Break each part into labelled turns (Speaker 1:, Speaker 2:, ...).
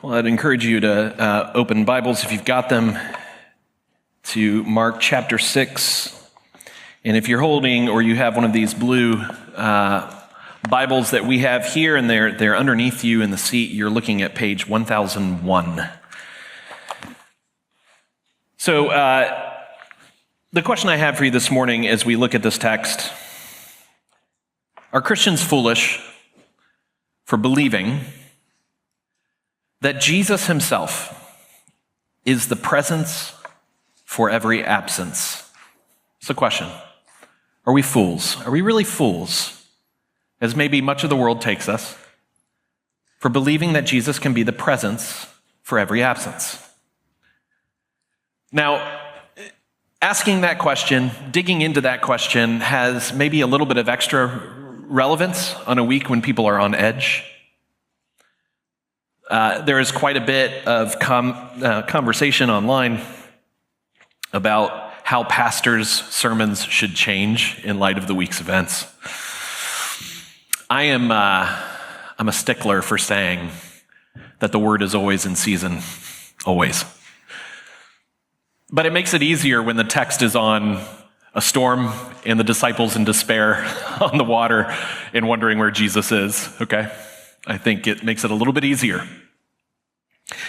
Speaker 1: Well, I'd encourage you to open Bibles, if you've got them, to Mark chapter 6. And if you're holding or you have one of these blue Bibles that we have here, and they're underneath you in the seat, you're looking at page 1001. So the question I have for you this morning as we look at this text: are Christians foolish for believing that Jesus himself is the presence for every absence? It's the question. Are we fools? Are we really fools, as maybe much of the world takes us, for believing that Jesus can be the presence for every absence? Now, asking that question, digging into that question, has maybe a little bit of extra relevance on a week when people are on edge. There is quite a bit of conversation online about how pastors' sermons should change in light of the week's events. I'm a stickler for saying that the word is always in season, always. But it makes it easier when the text is on a storm and the disciples in despair on the water and wondering where Jesus is, okay? I think it makes it a little bit easier.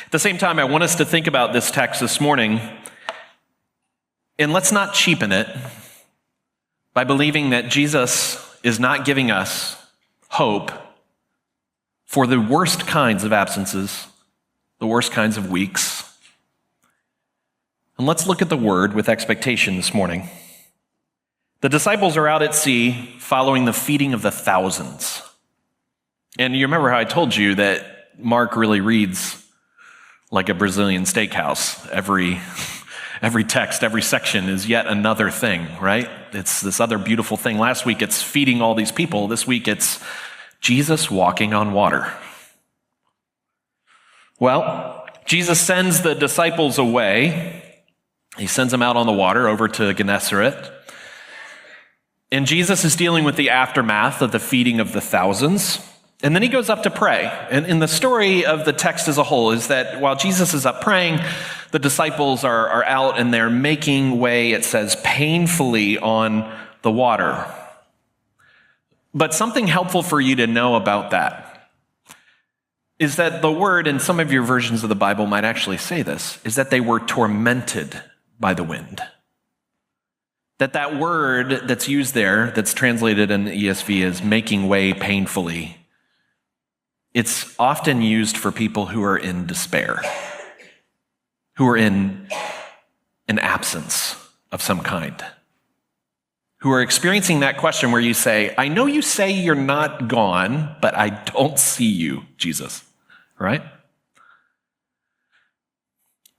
Speaker 1: At the same time, I want us to think about this text this morning, and let's not cheapen it by believing that Jesus is not giving us hope for the worst kinds of absences, the worst kinds of weeks. And let's look at the word with expectation this morning. The disciples are out at sea following the feeding of the thousands. And you remember how I told you that Mark really reads like a Brazilian steakhouse. Every text, every section is yet another thing, right? It's this other beautiful thing. Last week it's feeding all these people. This week it's Jesus walking on water. Well, Jesus sends the disciples away. He sends them out on the water over to Gennesaret. And Jesus is dealing with the aftermath of the feeding of the thousands. And then he goes up to pray. And in the story of the text as a whole is that while Jesus is up praying, the disciples are out and they're making way, it says, painfully on the water. But something helpful for you to know about that is that the word, in some of your versions of the Bible might actually say this, is that they were tormented by the wind. That word that's used there, that's translated in the ESV as making way painfully, it's often used for people who are in despair, who are in an absence of some kind, who are experiencing that question where you say, I know you say you're not gone, but I don't see you, Jesus, right?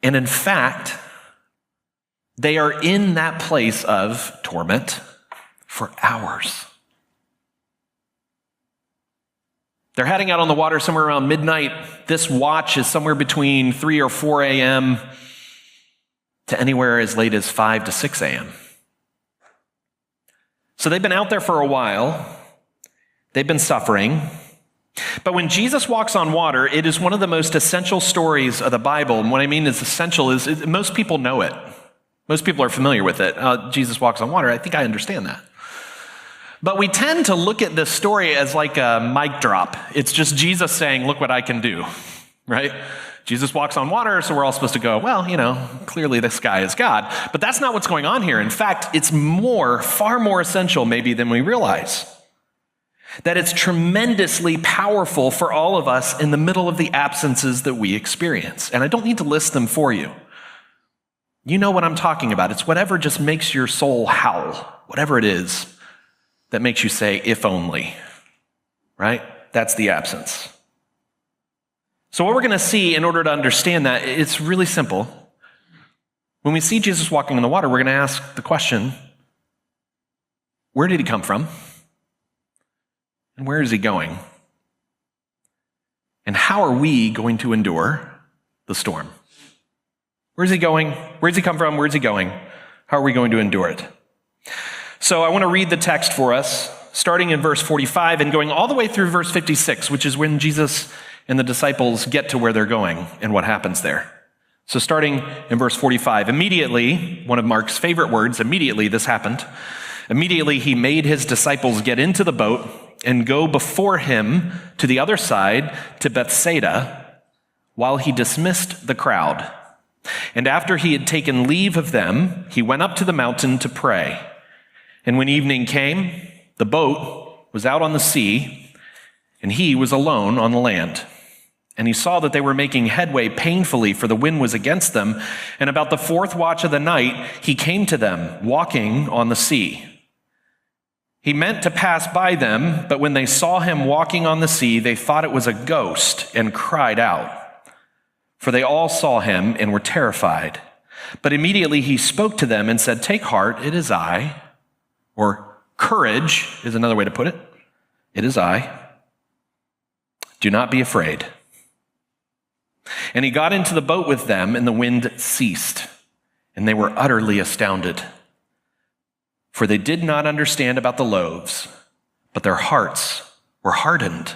Speaker 1: And in fact, they are in that place of torment for hours. They're heading out on the water somewhere around midnight. This watch is somewhere between 3 or 4 a.m. to anywhere as late as 5 to 6 a.m. So they've been out there for a while. They've been suffering. But when Jesus walks on water, it is one of the most essential stories of the Bible. And what I mean is essential is most people know it. Most people are familiar with it. Jesus walks on water. I think I understand that. But we tend to look at this story as like a mic drop. It's just Jesus saying, look what I can do, right? Jesus walks on water, so we're all supposed to go, well, clearly this guy is God. But that's not what's going on here. In fact, it's far more essential maybe than we realize. That it's tremendously powerful for all of us in the middle of the absences that we experience. And I don't need to list them for you. You know what I'm talking about. It's whatever just makes your soul howl, whatever it is that makes you say, if only, right? That's the absence. So what we're going to see in order to understand that, it's really simple. When we see Jesus walking on the water, we're going to ask the question, where did he come from? And where is he going? And how are we going to endure the storm? Where's he going? Where's he come from? Where's he going? How are we going to endure it? So I want to read the text for us, starting in verse 45 and going all the way through verse 56, which is when Jesus and the disciples get to where they're going and what happens there. So starting in verse 45, immediately, one of Mark's favorite words, immediately this happened. Immediately he made his disciples get into the boat and go before him to the other side to Bethsaida while he dismissed the crowd. And after he had taken leave of them, he went up to the mountain to pray. And when evening came, the boat was out on the sea, and he was alone on the land. And he saw that they were making headway painfully, for the wind was against them. And about the fourth watch of the night, he came to them, walking on the sea. He meant to pass by them, but when they saw him walking on the sea, they thought it was a ghost and cried out. For they all saw him and were terrified. But immediately he spoke to them and said, "Take heart, it is I." Or courage is another way to put it. It is I. Do not be afraid. And he got into the boat with them, and the wind ceased, and they were utterly astounded. For they did not understand about the loaves, but their hearts were hardened.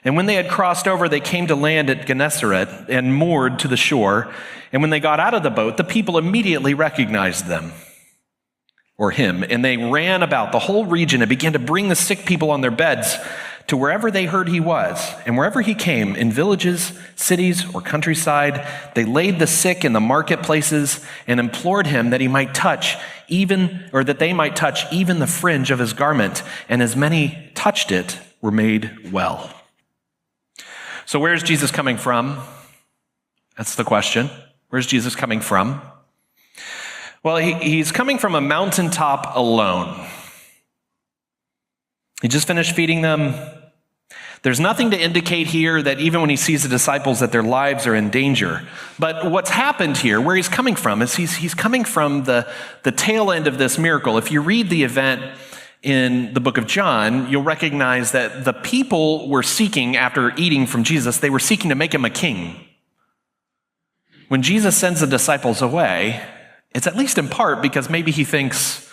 Speaker 1: And when they had crossed over, they came to land at Gennesaret and moored to the shore. And when they got out of the boat, the people immediately recognized them, or him, and they ran about the whole region and began to bring the sick people on their beds to wherever they heard he was. And wherever he came, in villages, cities, or countryside, they laid the sick in the marketplaces and implored him that he might touch that they might touch even the fringe of his garment. And as many touched it were made well. So where's Jesus coming from? That's the question. Where's Jesus coming from? Well, he's coming from a mountaintop alone. He just finished feeding them. There's nothing to indicate here that even when he sees the disciples that their lives are in danger. But what's happened here, where he's coming from, is he's coming from the tail end of this miracle. If you read the event in the book of John, you'll recognize that the people were seeking, after eating from Jesus, they were seeking to make him a king. When Jesus sends the disciples away, it's at least in part because maybe he thinks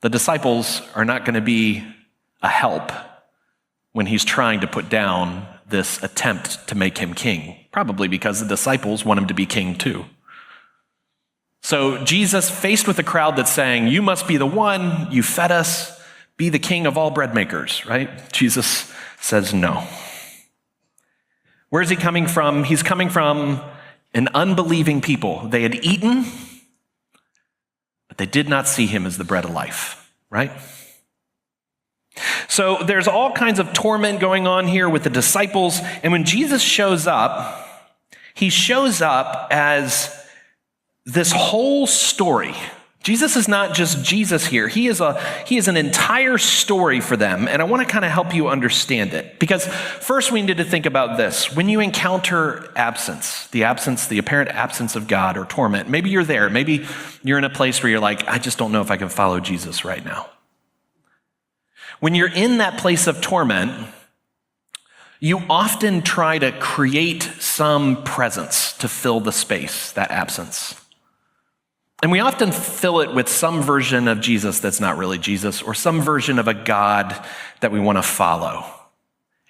Speaker 1: the disciples are not going to be a help when he's trying to put down this attempt to make him king. Probably because the disciples want him to be king too. So Jesus, faced with a crowd that's saying, "You must be the one, you fed us, be the king of all bread makers," right? Jesus says no. Where's he coming from? He's coming from an unbelieving people. They had eaten, but they did not see him as the bread of life, right? So there's all kinds of torment going on here with the disciples. And when Jesus shows up, he shows up as this whole story. Jesus is not just Jesus here. He is an entire story for them. And I want to kind of help you understand it. Because first we need to think about this. When you encounter the apparent absence of God or torment, maybe you're there. Maybe you're in a place where you're like, I just don't know if I can follow Jesus right now. When you're in that place of torment, you often try to create some presence to fill the space, that absence. And we often fill it with some version of Jesus that's not really Jesus, or some version of a God that we want to follow.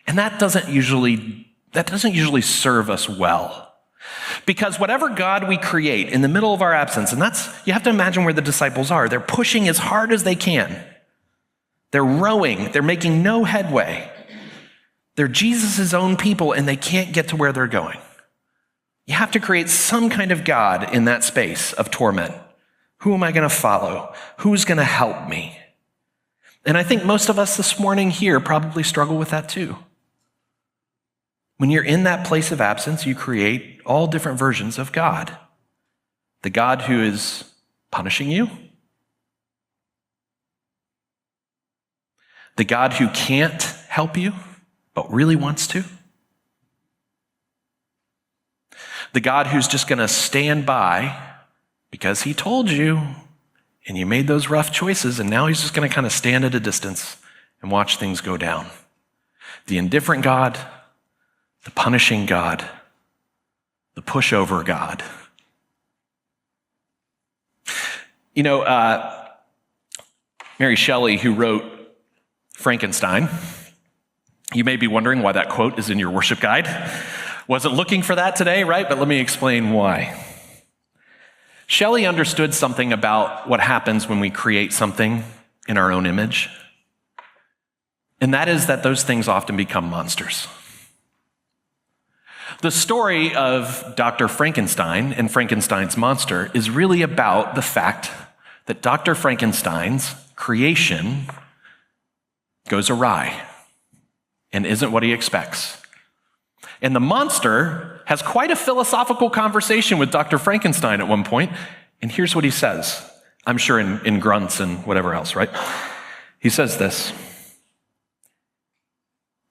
Speaker 1: And that doesn't usually serve us well. Because whatever God we create in the middle of our absence, and you have to imagine where the disciples are. They're pushing as hard as they can. They're rowing. They're making no headway. They're Jesus' own people, and they can't get to where they're going. You have to create some kind of God in that space of torment. Who am I going to follow? Who's going to help me? And I think most of us this morning here probably struggle with that too. When you're in that place of absence, you create all different versions of God. The God who is punishing you. The God who can't help you, but really wants to. The God who's just going to stand by because he told you and you made those rough choices, and now he's just going to kind of stand at a distance and watch things go down. The indifferent God, the punishing God, the pushover God. You know, Mary Shelley, who wrote Frankenstein, You may be wondering why that quote is in your worship guide. Wasn't looking for that today, right? But let me explain why. Shelley understood something about what happens when we create something in our own image. And that is that those things often become monsters. The story of Dr. Frankenstein and Frankenstein's monster is really about the fact that Dr. Frankenstein's creation goes awry and isn't what he expects. And the monster has quite a philosophical conversation with Dr. Frankenstein at one point, and here's what he says. I'm sure in grunts and whatever else, right? He says this: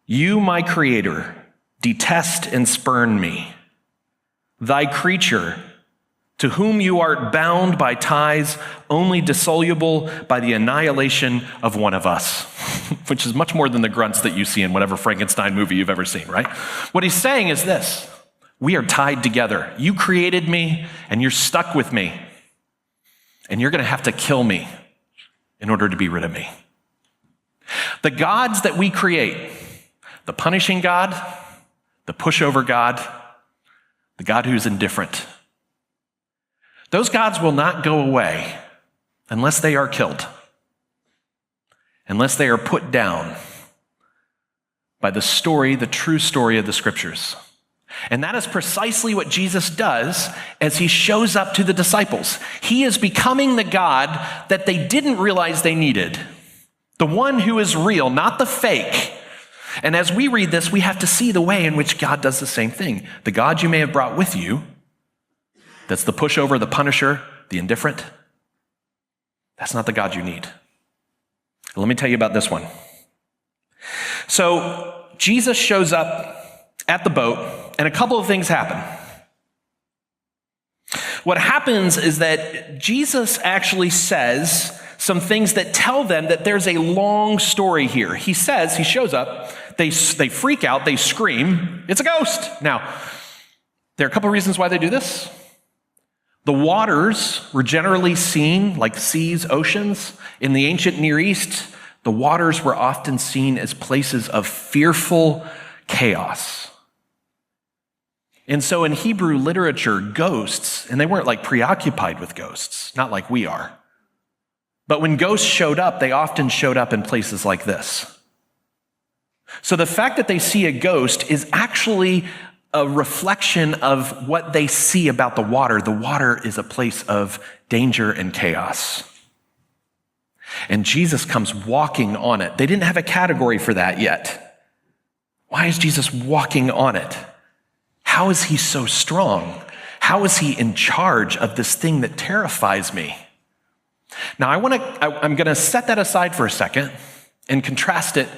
Speaker 1: "You, my creator, detest and spurn me. Thy creature, to whom you art bound by ties only dissoluble by the annihilation of one of us," which is much more than the grunts that you see in whatever Frankenstein movie you've ever seen, right? What he's saying is this: we are tied together. You created me, and you're stuck with me, and you're going to have to kill me in order to be rid of me. The gods that we create, the punishing God, the pushover God, the God who's indifferent, those gods will not go away unless they are killed, unless they are put down by the story, the true story of the scriptures. And that is precisely what Jesus does as he shows up to the disciples. He is becoming the God that they didn't realize they needed, the one who is real, not the fake. And as we read this, we have to see the way in which God does the same thing. The God you may have brought with you, that's the pushover, the punisher, the indifferent, that's not the God you need. Let me tell you about this one. So Jesus shows up at the boat, and a couple of things happen. What happens is that Jesus actually says some things that tell them that there's a long story here. He shows up, they freak out, they scream, it's a ghost. Now, there are a couple of reasons why they do this. The waters were generally seen like seas, oceans. In the ancient Near East, the waters were often seen as places of fearful chaos. And so in Hebrew literature, ghosts, and they weren't like preoccupied with ghosts, not like we are. But when ghosts showed up, they often showed up in places like this. So the fact that they see a ghost is actually a reflection of what they see about the water. The water is a place of danger and chaos. And Jesus comes walking on it. They didn't have a category for that yet. Why is Jesus walking on it? How is he so strong? How is he in charge of this thing that terrifies me? Now, I'm going to set that aside for a second and contrast it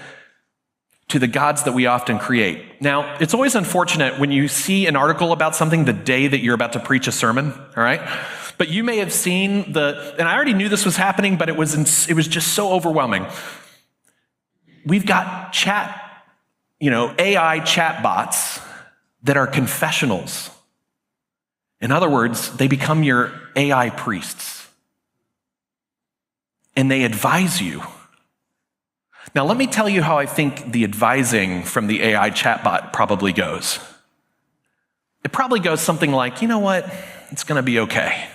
Speaker 1: to the gods that we often create. Now, it's always unfortunate when you see an article about something the day that you're about to preach a sermon, all right? But you may have seen and I already knew this was happening, but it was just so overwhelming. We've got AI chat bots that are confessionals. In other words, they become your AI priests. And they advise you. Now, let me tell you how I think the advising from the AI chatbot probably goes. It probably goes something like, you know what? It's going to be okay.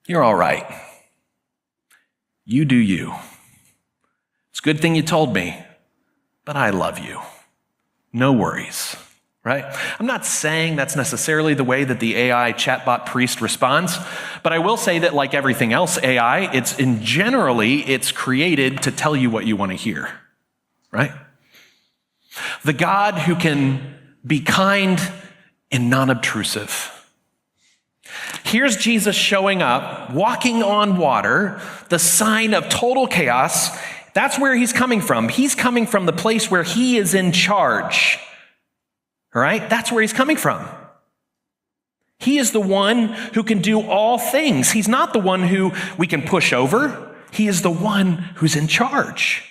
Speaker 1: You're all right. You do you. It's a good thing you told me, but I love you. No worries. Right? I'm not saying that's necessarily the way that the AI chatbot priest responds, but I will say that like everything else AI, it's created to tell you what you want to hear, right? The God who can be kind and non-obtrusive. Here's Jesus showing up, walking on water, the sign of total chaos. That's where he's coming from. He's coming from the place where he is in charge. All right? That's where he's coming from. He is the one who can do all things. He's not the one who we can push over. He is the one who's in charge.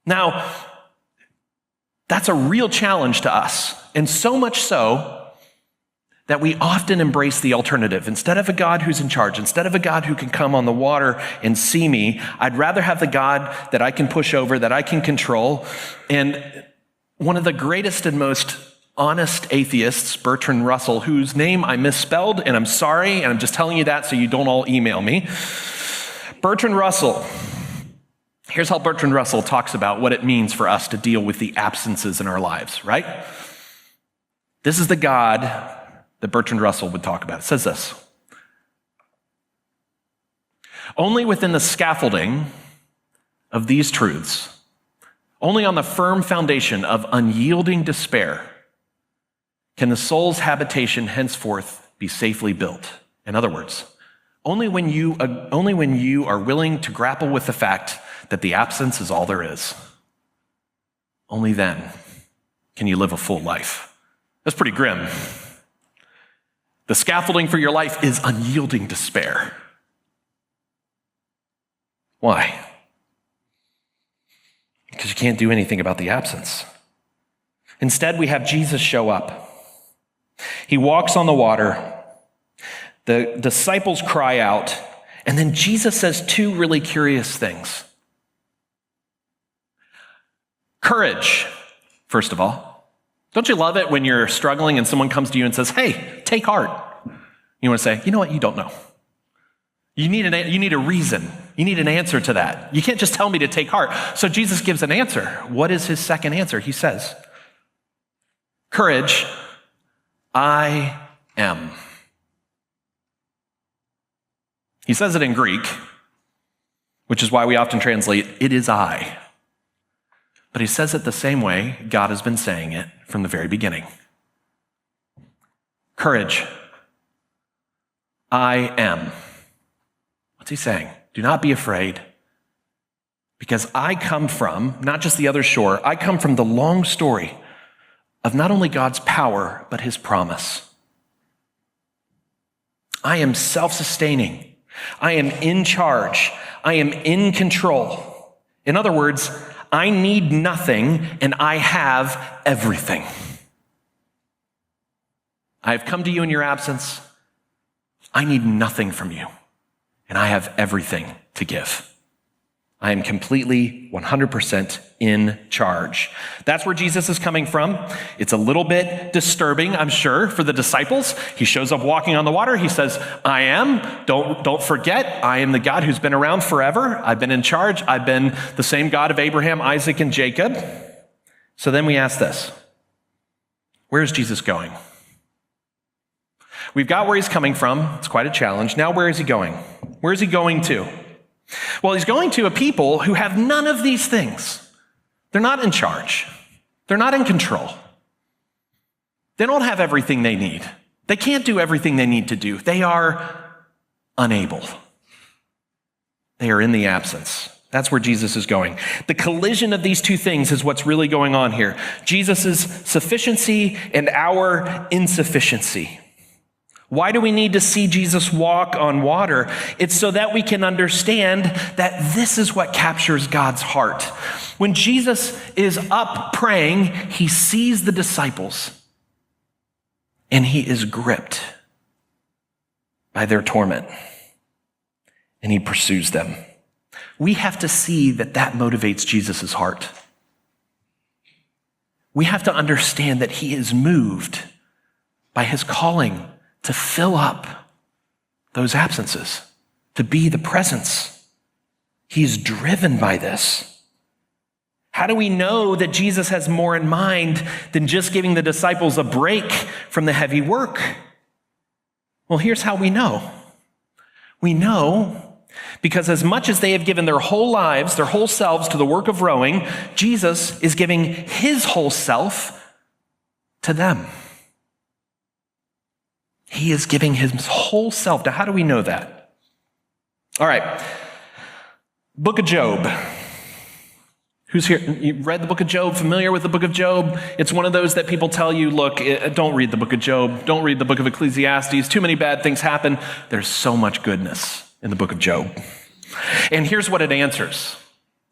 Speaker 1: Now, that's a real challenge to us. And so much so that we often embrace the alternative. Instead of a God who's in charge, instead of a God who can come on the water and see me, I'd rather have the God that I can push over, that I can control. And one of the greatest and most honest atheists, Bertrand Russell, whose name I misspelled, and I'm sorry, and I'm just telling you that so you don't all email me. Bertrand Russell, here's how Bertrand Russell talks about what it means for us to deal with the absences in our lives, right? This is the God that Bertrand Russell would talk about. It says this: only within the scaffolding of these truths, only on the firm foundation of unyielding despair, can the soul's habitation henceforth be safely built. In other words, only when you are willing to grapple with the fact that the absence is all there is, only then can you live a full life. That's pretty grim. The scaffolding for your life is unyielding despair. Why? Because you can't do anything about the absence. Instead, we have Jesus show up. He walks on the water. The disciples cry out, and then Jesus says two really curious things. Courage, first of all. Don't you love it when you're struggling and someone comes to you and says, hey, take heart? You want to say, you know what, you don't know. You need a reason. You need an answer to that. You can't just tell me to take heart. So Jesus gives an answer. What is his second answer? He says, courage, I am. He says it in Greek, which is why we often translate, it is I. But he says it the same way God has been saying it from the very beginning. Courage, I am. What's he saying? Do not be afraid, because I come from, not just the other shore, I come from the long story of not only God's power, but his promise. I am self-sustaining. I am in charge. I am in control. In other words, I need nothing and I have everything. I have come to you in your absence. I need nothing from you and I have everything to give. I am completely 100% in charge. That's where Jesus is coming from. It's a little bit disturbing, I'm sure, for the disciples. He shows up walking on the water. He says, I am. Don't forget, I am the God who's been around forever. I've been in charge. I've been the same God of Abraham, Isaac, and Jacob. So then we ask this: where is Jesus going? We've got where he's coming from. It's quite a challenge. Now, where is he going? Where is he going to? Well, he's going to a people who have none of these things. They're not in charge. They're not in control. They don't have everything they need. They can't do everything they need to do. They are unable. They are in the absence. That's where Jesus is going. The collision of these two things is what's really going on here. Jesus' sufficiency and our insufficiency. Why do we need to see Jesus walk on water? It's so that we can understand that this is what captures God's heart. When Jesus is up praying, he sees the disciples and he is gripped by their torment and he pursues them. We have to see that that motivates Jesus' heart. We have to understand that he is moved by his calling to fill up those absences, to be the presence. He's driven by this. How do we know that Jesus has more in mind than just giving the disciples a break from the heavy work? Well, here's how we know. We know because as much as they have given their whole lives, their whole selves to the work of rowing, Jesus is giving his whole self to them. He is giving his whole self. Now, how do we know that? All right. Book of Job. Who's here? You read the book of Job? Familiar with the book of Job? It's one of those that people tell you, look, don't read the book of Job. Don't read the book of Ecclesiastes. Too many bad things happen. There's so much goodness in the book of Job. And here's what it answers.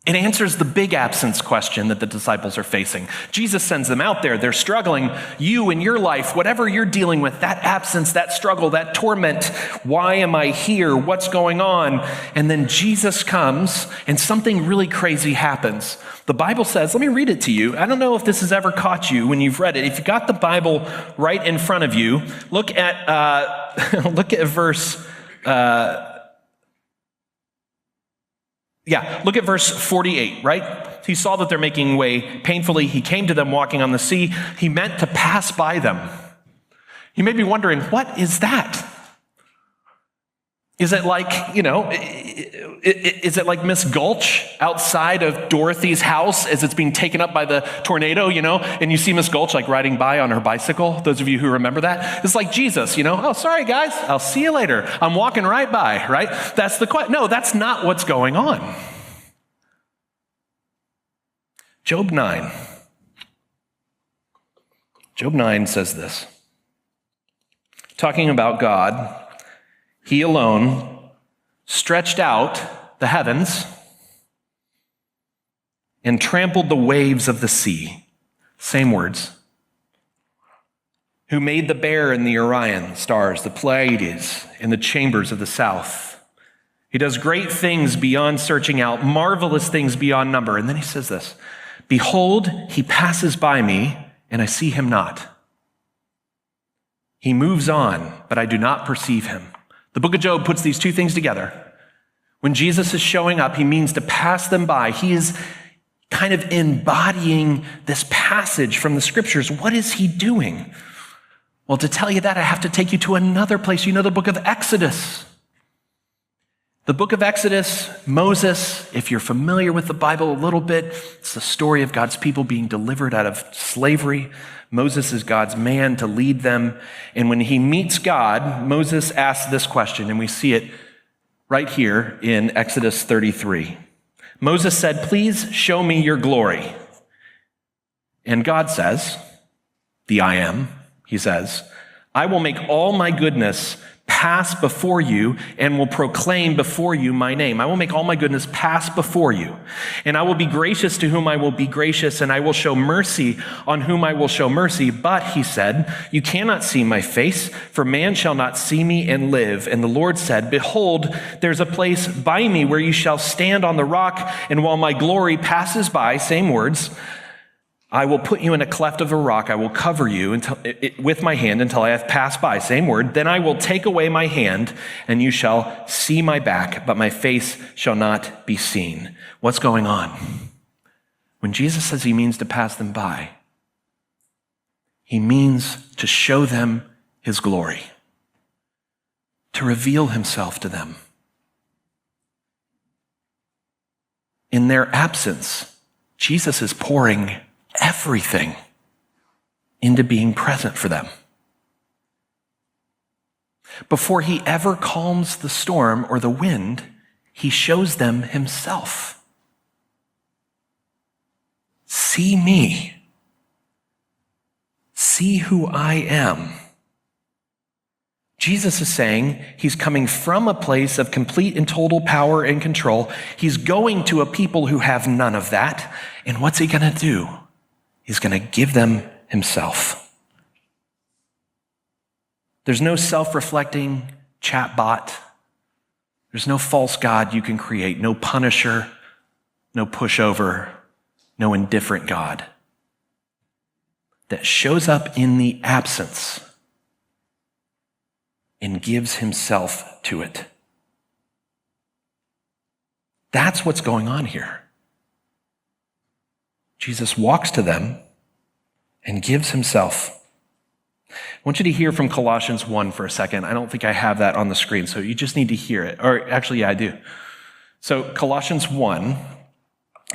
Speaker 1: It answers the big absence question that the disciples are facing. Jesus sends them out there. They're struggling. You in your life, whatever you're dealing with, that absence, that struggle, that torment, why am I here? What's going on? And then Jesus comes and something really crazy happens. The Bible says, let me read it to you. I don't know if this has ever caught you when you've read it. If you've got the Bible right in front of you, look at verse... look at verse 48, right? He saw that they're making way painfully. He came to them walking on the sea. He meant to pass by them. You may be wondering, what is that? Is it like, is it like Miss Gulch outside of Dorothy's house as it's being taken up by the tornado, and you see Miss Gulch like riding by on her bicycle? Those of you who remember that. It's like Jesus, oh, sorry guys, I'll see you later. I'm walking right by, right? That's the question. No, that's not what's going on. Job 9 says this, talking about God. He alone stretched out the heavens and trampled the waves of the sea. Same words. Who made the Bear and the Orion stars, the Pleiades and the chambers of the south. He does great things beyond searching out, marvelous things beyond number. And then he says this, behold, he passes by me and I see him not. He moves on, but I do not perceive him. The book of Job puts these two things together. When Jesus is showing up, he means to pass them by. He is kind of embodying this passage from the scriptures. What is he doing? Well, to tell you that, I have to take you to another place. The book of Exodus. The book of Exodus, Moses, if you're familiar with the Bible a little bit, it's the story of God's people being delivered out of slavery. Moses is God's man to lead them. And when he meets God, Moses asks this question, and we see it right here in Exodus 33. Moses said, please show me your glory. And God says, the I am, he says, I will make all my goodness pass before you and will proclaim before you my name. I will make all my goodness pass before you. And I will be gracious to whom I will be gracious, and I will show mercy on whom I will show mercy. But, he said, you cannot see my face, for man shall not see me and live. And the Lord said, behold, there's a place by me where you shall stand on the rock, and while my glory passes by, same words, I will put you in a cleft of a rock. I will cover you with my hand until I have passed by. Same word. Then I will take away my hand, and you shall see my back, but my face shall not be seen. What's going on? When Jesus says he means to pass them by, he means to show them his glory, to reveal himself to them. In their absence, Jesus is pouring everything into being present for them. Before he ever calms the storm or the wind, he shows them himself. See me. See who I am. Jesus is saying he's coming from a place of complete and total power and control. He's going to a people who have none of that. And what's he going to do? He's going to give them himself. There's no self-reflecting chatbot. There's no false God you can create, no punisher, no pushover, no indifferent God that shows up in the absence and gives himself to it. That's what's going on here. Jesus walks to them and gives himself. I want you to hear from Colossians 1 for a second. I don't think I have that on the screen, so you just need to hear it. Or actually, yeah, I do. So Colossians 1,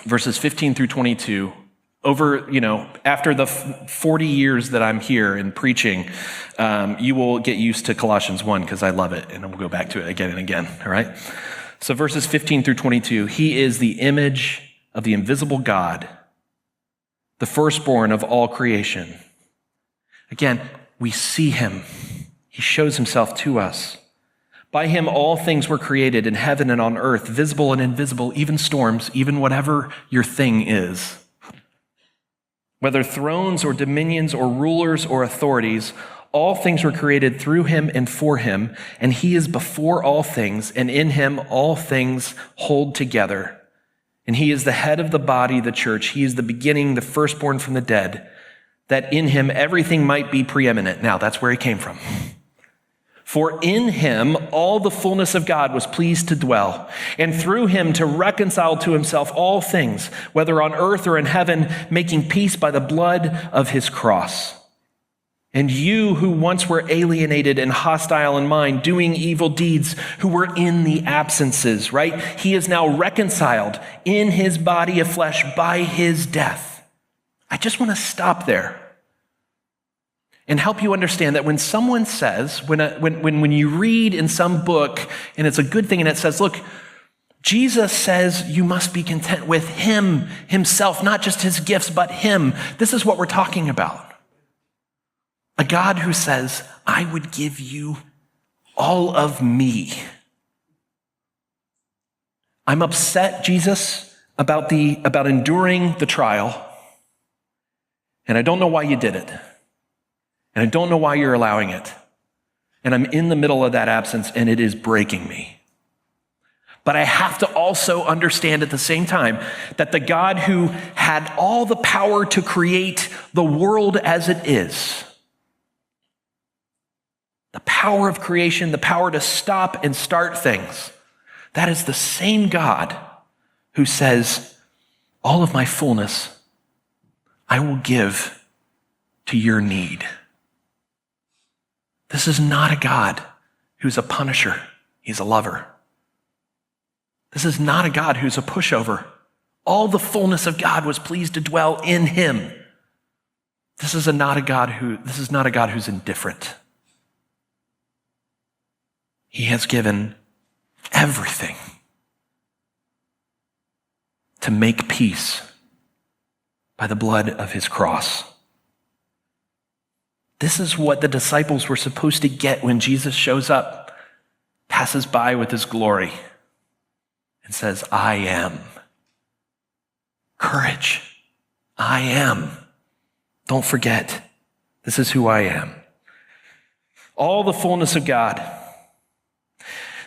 Speaker 1: verses 15 through 22, after the 40 years that I'm here and preaching, you will get used to Colossians 1 because I love it, and we'll go back to it again and again, all right? So verses 15 through 22, he is the image of the invisible God, the firstborn of all creation. Again, we see him. He shows himself to us. By him all things were created in heaven and on earth, visible and invisible, even storms, even whatever your thing is. Whether thrones or dominions or rulers or authorities, all things were created through him and for him, and he is before all things, and in him all things hold together. And he is the head of the body, the church. He is the beginning, the firstborn from the dead, that in him everything might be preeminent. Now, that's where he came from. For in him all the fullness of God was pleased to dwell, and through him to reconcile to himself all things, whether on earth or in heaven, making peace by the blood of his cross. And you who once were alienated and hostile in mind, doing evil deeds, who were in the absences, right? He is now reconciled in his body of flesh by his death. I just want to stop there and help you understand that when someone says, when you read in some book, and it's a good thing, and it says, look, Jesus says you must be content with him, himself, not just his gifts, but him. This is what we're talking about. A God who says, I would give you all of me. I'm upset, Jesus, about enduring the trial, and I don't know why you did it. And I don't know why you're allowing it. And I'm in the middle of that absence, and it is breaking me. But I have to also understand at the same time that the God who had all the power to create the world as it is, the power of creation, the power to stop and start things, that is the same God who says, all of my fullness I will give to your need. This is not a God who's a punisher. He's a lover. This is not a God who's a pushover. All the fullness of God was pleased to dwell in him. This is not a God who's indifferent. He has given everything to make peace by the blood of his cross. This is what the disciples were supposed to get when Jesus shows up, passes by with his glory, and says, I am. Courage. I am. Don't forget, this is who I am. All the fullness of God.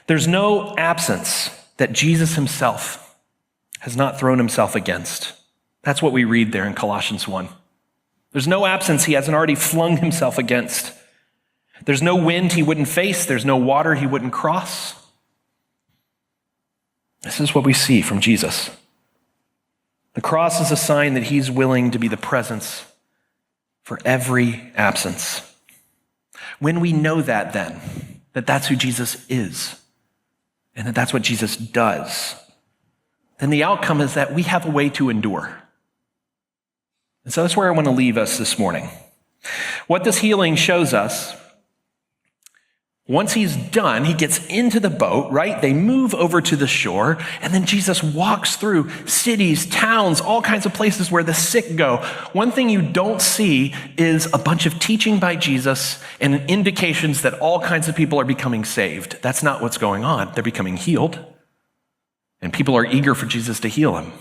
Speaker 1: There's no absence that Jesus himself has not thrown himself against. That's what we read there in Colossians 1. There's no absence he hasn't already flung himself against. There's no wind he wouldn't face. There's no water he wouldn't cross. This is what we see from Jesus. The cross is a sign that he's willing to be the presence for every absence. When we know that then, that that's who Jesus is, and that that's what Jesus does, then the outcome is that we have a way to endure. And so that's where I want to leave us this morning. What this healing shows us, once he's done, he gets into the boat, right? They move over to the shore, and then Jesus walks through cities, towns, all kinds of places where the sick go. One thing you don't see is a bunch of teaching by Jesus and indications that all kinds of people are becoming saved. That's not what's going on. They're becoming healed, and people are eager for Jesus to heal them.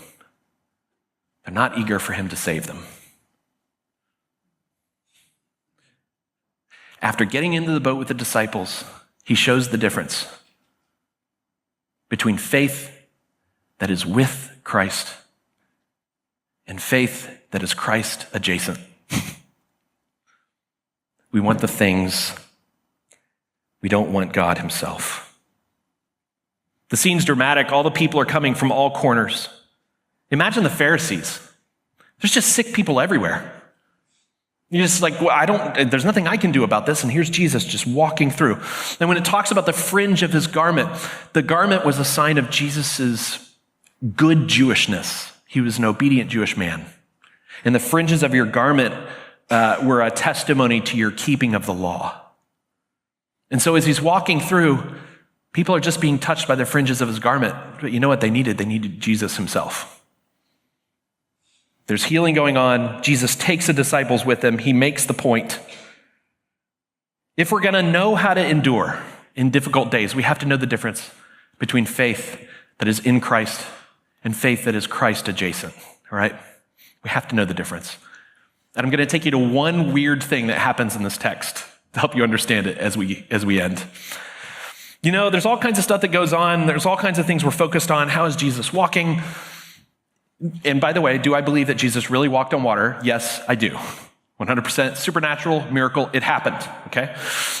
Speaker 1: They're not eager for him to save them. After getting into the boat with the disciples, he shows the difference between faith that is with Christ and faith that is Christ adjacent. We want the things, we don't want God himself. The scene's dramatic. All the people are coming from all corners. Imagine the Pharisees. There's just sick people everywhere. You're just like, well, there's nothing I can do about this. And here's Jesus just walking through. And when it talks about the fringe of his garment, the garment was a sign of Jesus's good Jewishness. He was an obedient Jewish man. And the fringes of your garment were a testimony to your keeping of the law. And so as he's walking through, people are just being touched by the fringes of his garment. But you know what they needed? They needed Jesus himself. There's healing going on. Jesus takes the disciples with him. He makes the point. If we're going to know how to endure, in difficult days, we have to know the difference between faith that is in Christ and faith that is Christ adjacent, all right? We have to know the difference. And I'm going to take you to one weird thing that happens in this text to help you understand it as we end. You know, there's all kinds of stuff that goes on. There's all kinds of things we're focused on. How is Jesus walking? And by the way, do I believe that Jesus really walked on water? Yes, I do. 100% supernatural miracle. It happened, okay?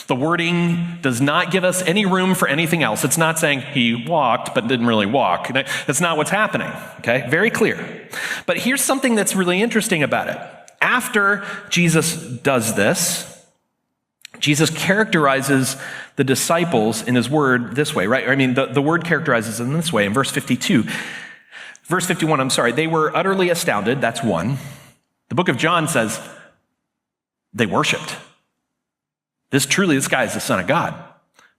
Speaker 1: The wording does not give us any room for anything else. It's not saying he walked but didn't really walk. That's not what's happening, okay? Very clear. But here's something that's really interesting about it. After Jesus does this, Jesus characterizes the disciples in his word this way, right? I mean, the word characterizes them this way in verse 51, they were utterly astounded. That's one. The book of John says they worshiped. This guy is the Son of God.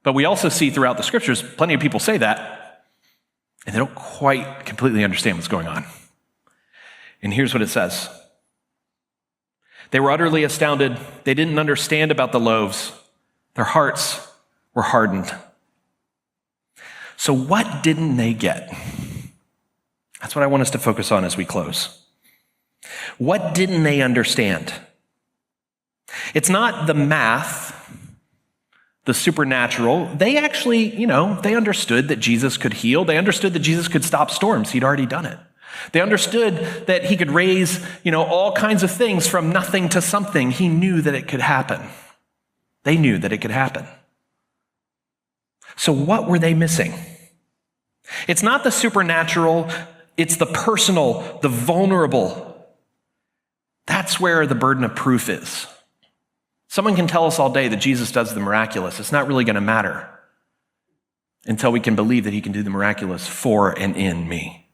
Speaker 1: But we also see throughout the scriptures, plenty of people say that, and they don't quite completely understand what's going on. And here's what it says. They were utterly astounded. They didn't understand about the loaves. Their hearts were hardened. So what didn't they get? That's what I want us to focus on as we close. What didn't they understand? It's not the math, the supernatural. They actually, they understood that Jesus could heal. They understood that Jesus could stop storms. He'd already done it. They understood that he could raise, all kinds of things from nothing to something. He knew that it could happen. They knew that it could happen. So what were they missing? It's not the supernatural, it's the personal, the vulnerable. That's where the burden of proof is. Someone can tell us all day that Jesus does the miraculous. It's not really going to matter until we can believe that he can do the miraculous for and in me.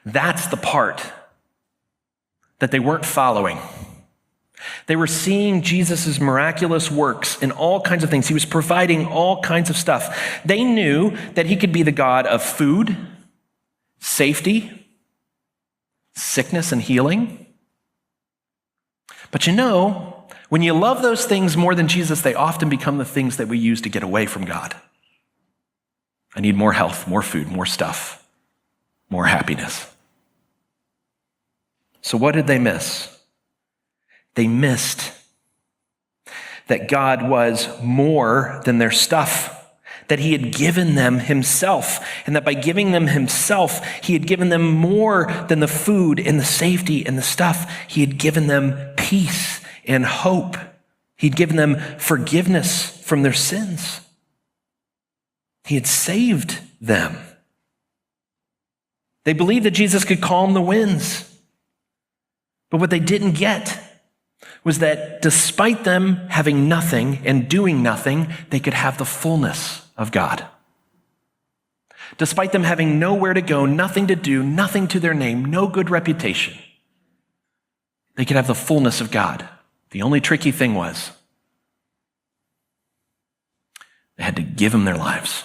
Speaker 1: That's the part that they weren't following. They were seeing Jesus' miraculous works in all kinds of things. He was providing all kinds of stuff. They knew that he could be the God of food, safety, sickness, and healing. But when you love those things more than Jesus, they often become the things that we use to get away from God. I need more health, more food, more stuff, more happiness. So what did they miss? They missed that God was more than their stuff, that he had given them himself, and that by giving them himself, he had given them more than the food and the safety and the stuff. He had given them peace and hope. He'd given them forgiveness from their sins. He had saved them. They believed that Jesus could calm the winds. But what they didn't get was that despite them having nothing and doing nothing, they could have the fullness of God. Despite them having nowhere to go, nothing to do, nothing to their name, no good reputation, they could have the fullness of God. The only tricky thing was they had to give him their lives.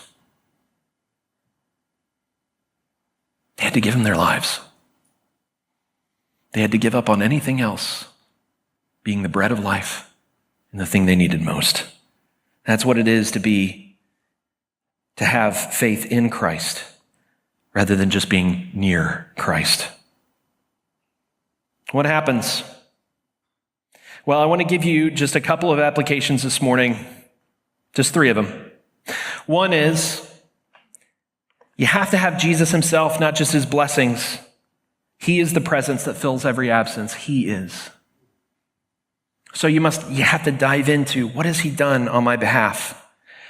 Speaker 1: They had to give him their lives. They had to give up on anything else, being the bread of life and the thing they needed most. That's what it is to have faith in Christ rather than just being near Christ. What happens? Well, I want to give you just a couple of applications this morning, just 3 of them. One is you have to have Jesus himself, not just his blessings. He is the presence that fills every absence. He is. So you have to dive into, what has he done on my behalf?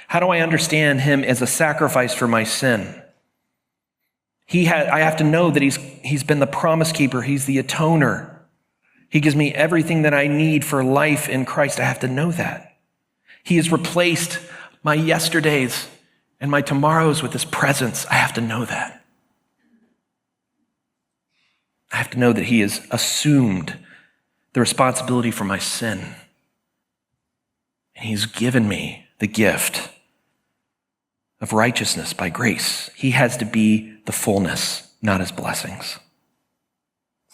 Speaker 1: How do I understand him as a sacrifice for my sin? I have to know that he's been the promise keeper. He's the atoner. He gives me everything that I need for life in Christ. I have to know that. He has replaced my yesterdays and my tomorrows with his presence. I have to know that. I have to know that he has assumed the responsibility for my sin. And he's given me the gift of righteousness by grace. He has to be the fullness, not his blessings.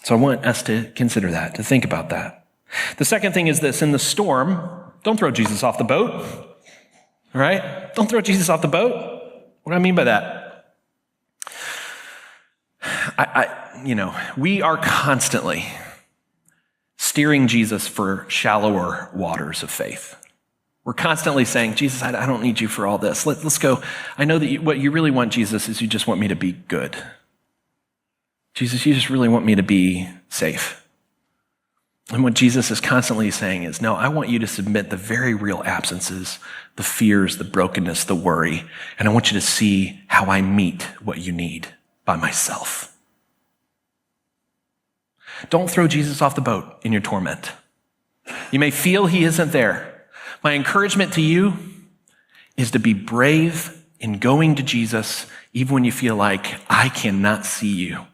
Speaker 1: So I want us to consider that, to think about that. The second thing is this: in the storm, don't throw Jesus off the boat. All right? Don't throw Jesus off the boat. What do I mean by that? We are constantly steering Jesus for shallower waters of faith. We're constantly saying, Jesus, I don't need you for all this. Let's go. I know that what you really want, Jesus, is you just want me to be good. Jesus, you just really want me to be safe. And what Jesus is constantly saying is, no, I want you to submit the very real absences, the fears, the brokenness, the worry, and I want you to see how I meet what you need by myself. Don't throw Jesus off the boat in your torment. You may feel he isn't there. My encouragement to you is to be brave in going to Jesus, even when you feel like, I cannot see you.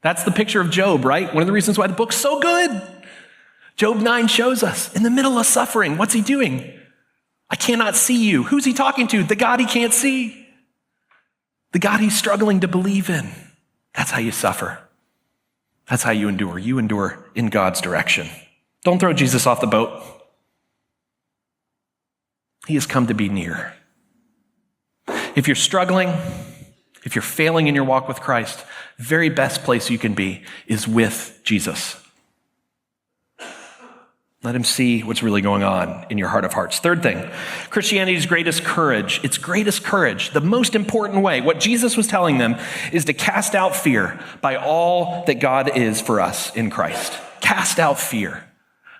Speaker 1: That's the picture of Job, right? One of the reasons why the book's so good. Job 9 shows us, in the middle of suffering, what's he doing? I cannot see you. Who's he talking to? The God he can't see. The God he's struggling to believe in. That's how you suffer. That's how you endure. You endure in God's direction. Don't throw Jesus off the boat. He has come to be near. If you're struggling, if you're failing in your walk with Christ, the very best place you can be is with Jesus. Let him see what's really going on in your heart of hearts. Third thing, Christianity's greatest courage, its greatest courage, the most important way, what Jesus was telling them is to cast out fear by all that God is for us in Christ. Cast out fear,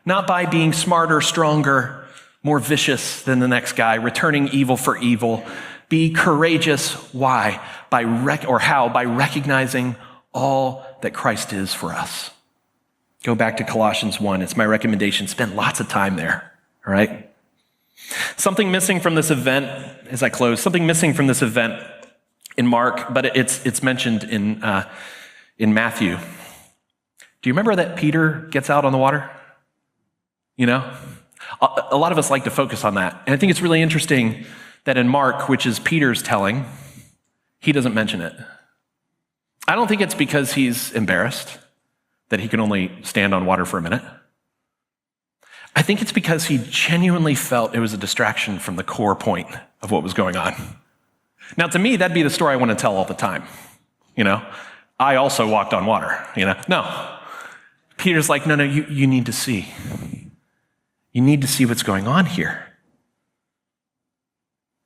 Speaker 1: not by being smarter, stronger, more vicious than the next guy, returning evil for evil. Be courageous. Why? By recognizing all that Christ is for us. Go back to Colossians 1. It's my recommendation. Spend lots of time there, all right? Something missing from this event, as I close, something missing from this event in Mark, but it's mentioned in Matthew. Do you remember that Peter gets out on the water? You know? A lot of us like to focus on that. And I think it's really interesting that in Mark, which is Peter's telling, he doesn't mention it. I don't think it's because he's embarrassed that he can only stand on water for a minute. I think it's because he genuinely felt it was a distraction from the core point of what was going on. Now, to me, that'd be the story I want to tell all the time. You know, I also walked on water, you know. No. Peter's like, no, you need to see. You need to see what's going on here.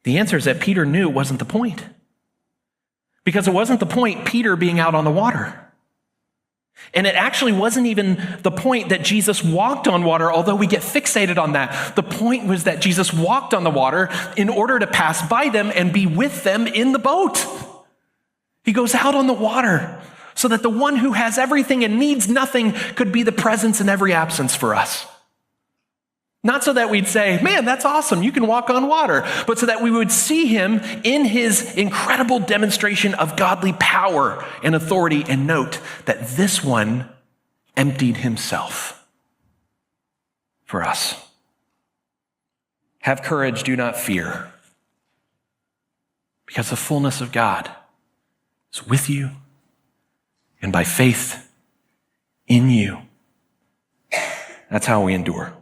Speaker 1: The answer is that Peter knew it wasn't the point. Because it wasn't the point, Peter being out on the water. And it actually wasn't even the point that Jesus walked on water, although we get fixated on that. The point was that Jesus walked on the water in order to pass by them and be with them in the boat. He goes out on the water so that the one who has everything and needs nothing could be the presence in every absence for us. Not so that we'd say, man, that's awesome, you can walk on water, but so that we would see him in his incredible demonstration of godly power and authority, and note that this one emptied himself for us. Have courage, do not fear, because the fullness of God is with you and by faith in you. That's how we endure.